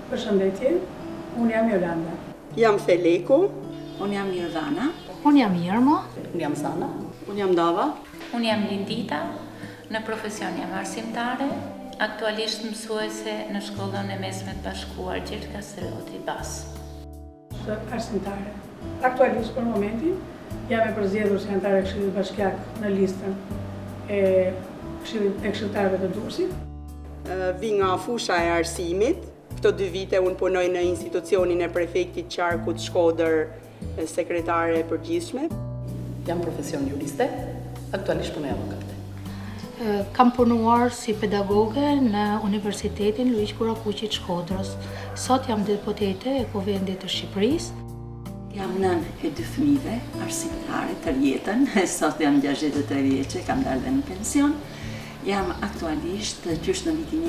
Përshëndetje, unë jam Jolanda. Jam Feleko. Unë jam Nirvana. Unë jam Irma. Unë jam Sana. Unë jam Dava. Unë jam Lindita, në profesion jam arsimtare, aktualisht mësuese në shkollën e mesme të bashkuar Gjergj Kastrioti Bas. Arsimtare. Aktualisht për momentin jam e përzgjedhur si anëtare e Këshillit Bashkiak në listën e këshilltarëve të Durrësit. Vi nga fusha e arsimit. Këto 2 vite unë punoj në institucionin e prefektit Qarkut Shkodër, sekretare e përgjithshme. Jam profesion juriste, aktualisht punoj avokate. Kam punuar si pedagoge në Universitetin Luiq Kurakuqi të Shkodrës. Sot jam deputete e Kuvendit të Shqipërisë. Jam nën e 2 fëmijëve, arsimtare të jetën. Sot jam 63 vjeçe, kam dalë në pension. Jam aktualisht, qysh në vitin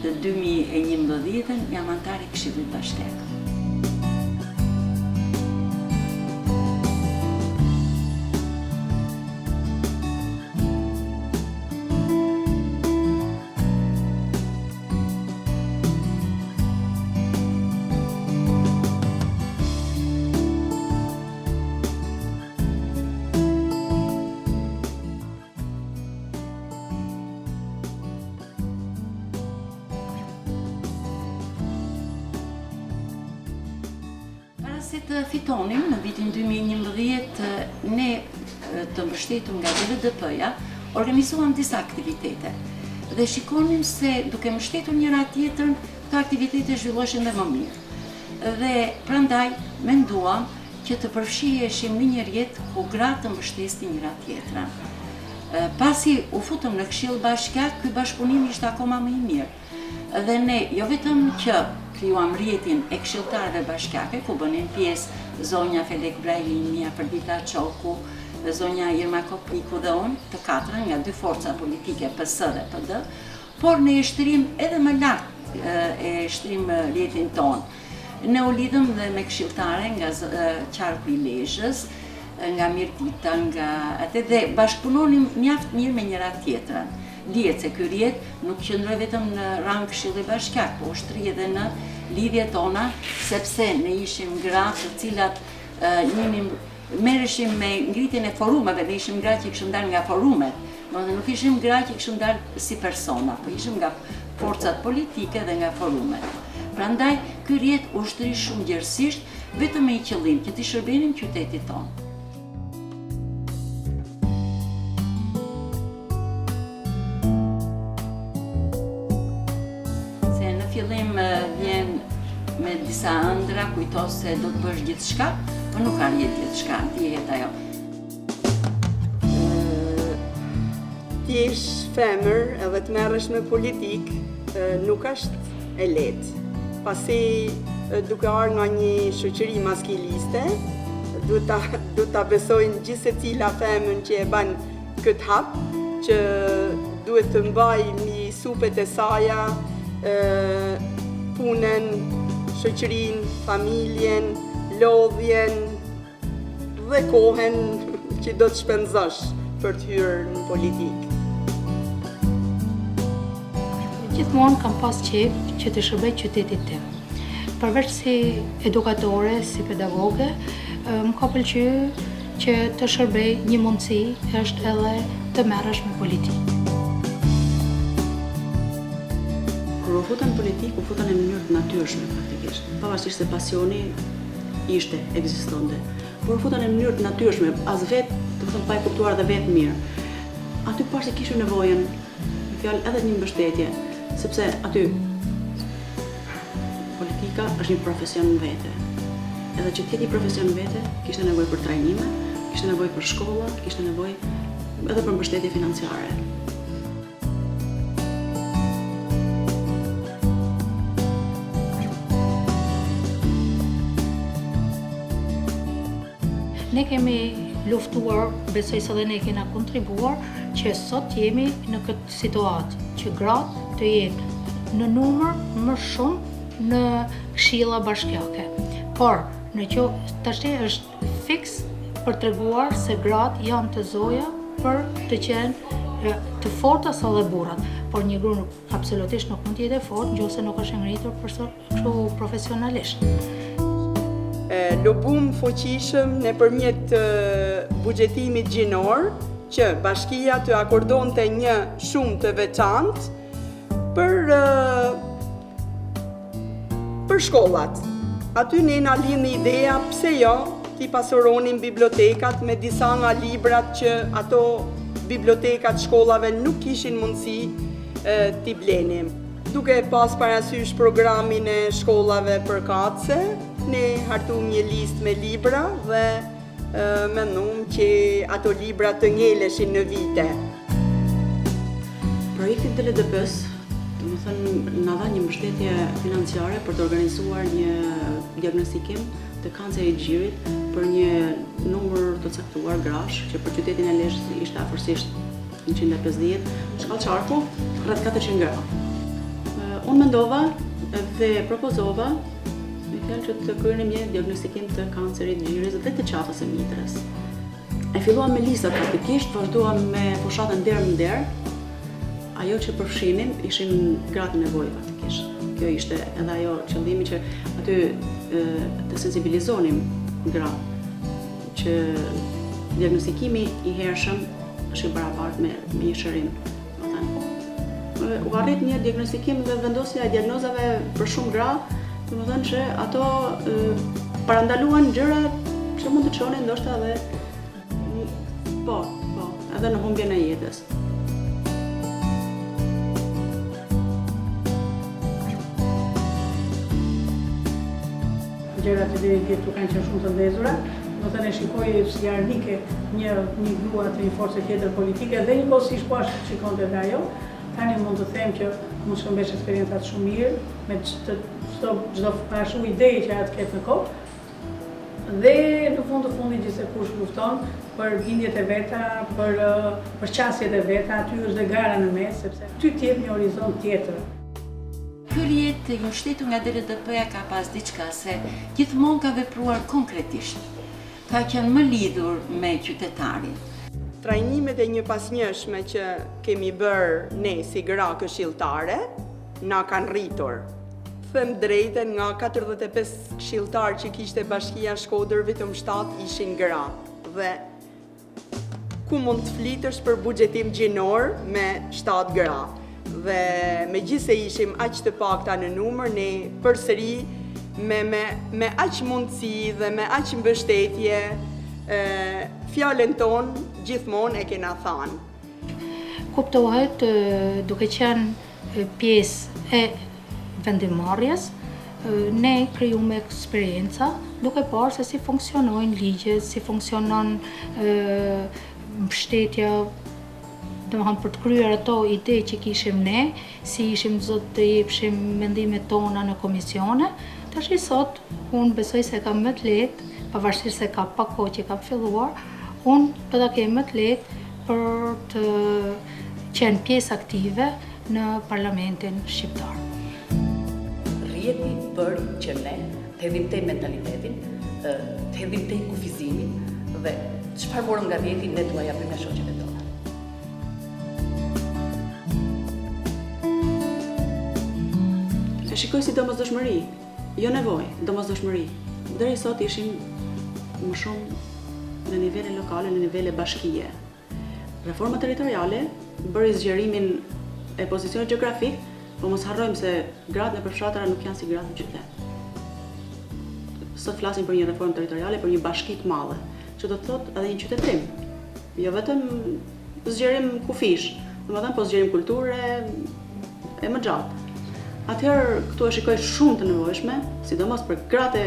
2011, jam anëtare e Këshillit Bashkiak. Se të fitonim në vitin 2011, ne të mbështetur nga DVDP-ja, organizuam disa aktivitete. Dhe shikonim se duke mbështetur njëra tjetrën, këto aktivitete zhvilloheshin dhe më mirë. Dhe prandaj menduam që të përfshiheshim në një rrjet ku gratë të mbështesin njëra tjetrën. Pasi u futëm në Këshill Bashkiak, ky bashkëpunim ishte akoma më i mirë. Dhe ne jo vetëm që krijuam rrjetin e këshilltarëve bashkiake, ku bënin pjesë zonja Felek Brajli, Mia Përdita Çoku, zonja Irma Kopiku dhe unë, të 4 nga 2 forca politike, PS dhe PD, por ne e shtrim edhe më lart e shtrim rrjetin ton. Ne u lidhëm dhe me këshilltare nga Qarku i Lezhës, nga Mirdita, nga atë dhe bashkëpunonim mjaft mirë me njëra tjetrën. Dihet se ky rrjet nuk qëndroi vetëm në rang Këshilli Bashkiak, po ushtri edhe në lidhjet tona, sepse ne ishim gratë të cilat merreshim me ngritjen e forumeve, dhe ishim gratë që kishim dalë nga forumet. Domethënë nuk ishim gratë që kishim dalë si persona, po ishim nga forcat politike dhe nga forumet. Prandaj ky rrjet ushtri shumë gjerësisht vetëm me një qëllim, që të shërbenim qytetit tonë. Fillim vjen me disa ëndra, kujto se do të bësh gjithçka, por nuk ka jetë gjithçka, dihet ajo. Ti je femër edhe të merresh me politik, nuk është e lehtë. Pasi duke ardhur nga një shoqëri maskiliste, duhet ta besojnë gjithë secila femën që e bën këtë hap, që duhet të mbajë mi supet e saja, punën, shoqërinë, familjen, lodhjen dhe kohën që do të shpenzosh për të hyrë në politikë. Gjithmonë kam pas qejf që të shërbej qytetit tim. Përveç si edukatore, si pedagoge, më ka pëlqyer që të shërbej një mundësi është edhe të merresh me politikë. Kur u futën në politikë, u futën në mënyrë të natyrshme praktikisht. Pavarësisht se pasioni ishte, ekzistonte. Por u futën në mënyrë të natyrshme, as vetë, do të thënë pa e kuptuar dhe vetë mirë. Aty pas e kishim nevojën, në fjalë edhe një mbështetje, sepse aty politika është një profesion në vete. Edhe që të jetë një profesion në vete, kishte nevojë për trajnime, kishte nevojë për shkolla, kishte nevojë edhe për mbështetje financiare. Ne kemi luftuar, besoj se dhe ne kena kontribuar, që sot jemi në këtë situatë, që gratë të jenë në numër më shumë në këshilla bashkiake. Por, në që tashti është fiks për treguar se gratë janë të zoja për të qenë të forta sa dhe burrat, por një grua absolutisht nuk mund të jetë e fortë nëse nuk është ngritur kështu profesionalisht. Lobum fuqishëm nëpërmjet buxhetimit gjinor që bashkia të akordonte një shumë të veçantë për shkollat. Aty ne na lindhi ideja pse jo t'i pasuronin bibliotekat me disa nga librat që ato bibliotekat shkollave nuk kishin mundësi t'i blenim. Duke pas parasysh programin e shkollave përkatëse, ne hartum një listë me libra dhe mendum që ato libra të ngeleshin në vite. Projekti i LDP-s, na dha një mbështetje financiare për të organizuar një diagnostikim të kancerit gjirit për një numër të caktuar grash, që për qytetin e Lezhës ishte afërsisht 150, shkallë qarku, rreth 400 gra. Unë mendova dhe propozova me fjalë që të kryenim një diagnostikim të kancerit gjirit dhe të qafës së mitrës. E filluam me lista praktikisht, vazhduam me fushatën derë në derë. Ajo që përfshinin ishin gratë nevojë faktikisht. Kjo ishte edhe ajo qëllimi që aty të sensibilizonim gratë që diagnostikimi i hershëm është i barabartë me një shërim. U arrit një diagnostikim dhe vendosja e diagnozave për shumë gra, domethënë që ato parandaluan gjëra që mund të çonin ndoshta edhe edhe në humbjen e jetës. Gjërat e deri këtu kanë qenë shumë të ndezura, do të thënë shikoj si armike një grua të një force tjetër politike dhe njëkohësisht po ashtu shikonte edhe ajo. Tani mund të them që mund shkëmbesh eksperiencat shumë mirë me çdo ashtu ide që atë ketë në kokë. Dhe në fund të fundit gjithsekush lufton për bindjet e veta, për qasjet e veta, aty është dhe gara në mes, sepse ty t'jep një horizont tjetër. Ky rjet i mbështetur nga LDP-ja ka pas diçka se gjithmonë ka vepruar konkretisht. Ka qenë më lidhur me qytetarin. Trajnimet e një pasnjëshme që kemi bërë ne si gra këshilltare, na kanë rritur. Them drejten, nga 45 këshilltar që kishte Bashkia Shkodër, vetëm 7 ishin gra. Dhe ku mund të flitësh për buxhetim gjinor me 7 gra. Dhe megjithse ishim aq të pakta në numër, ne përsëri me aq mundësi dhe me aq mbështetje fjalën tonë gjithmonë e kena thënë. Kuptohet duke qenë pjesë e vendimarrjes, ne krijuam eksperienca duke parë se si funksionojnë ligjet, si funksionon mbështetja, domethënë për të kryer ato ide që kishim ne, si ishim zot të jepshim mendimet tona në komisione. Tash sot unë besoj se kam më të lehtë, pavarësisht se ka pak kohë që kam filluar, unë do ta kem më të lehtë për të qenë pjesë aktive në parlamentin shqiptar. Rjeti bëri që ne të hedhim te mentalitetin, të hedhim te kufizimin dhe çfarë morëm nga rjeti ne t'ua japim nga shoqet e tona. E shikoj si domosdoshmëri, jo nevojë, domosdoshmëri. Deri sot ishim më shumë në nivele lokale, në nivele bashkie. Reforma territoriale bëri zgjerimin e pozicionit gjeografik, po mos harrojmë se gratë në përfshatara nuk janë si gratë në qytet. Sot flasim për një reformë territoriale, për një bashki të madhe, që do të thotë edhe një qytetrim. Jo vetëm zgjerim kufish, domethënë po zgjerim kulturë e më gjatë. Atëherë këtu e shikoj shumë të nevojshme, sidomos për gratë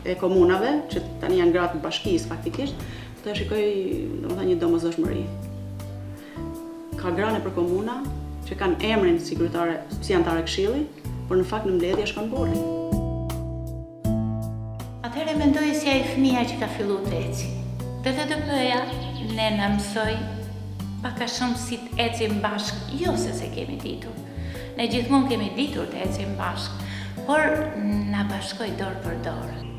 e komunave, që tani janë gratë bashkisë faktikisht, këtu e shikoj domethënë një domosdoshmëri. Ka grane për komuna që kanë emrin si anëtare këshilli, por në fakt në mbledhje shkon burri. Atëherë mendoj si ai fëmia që ka filluar të eci. LDP-ja ne na mësoi pak a shumë si të ecim bashkë, jo se kemi ditur. Ne gjithmonë kemi ditur të ecim bashkë, por na bashkoi dorë për dorë.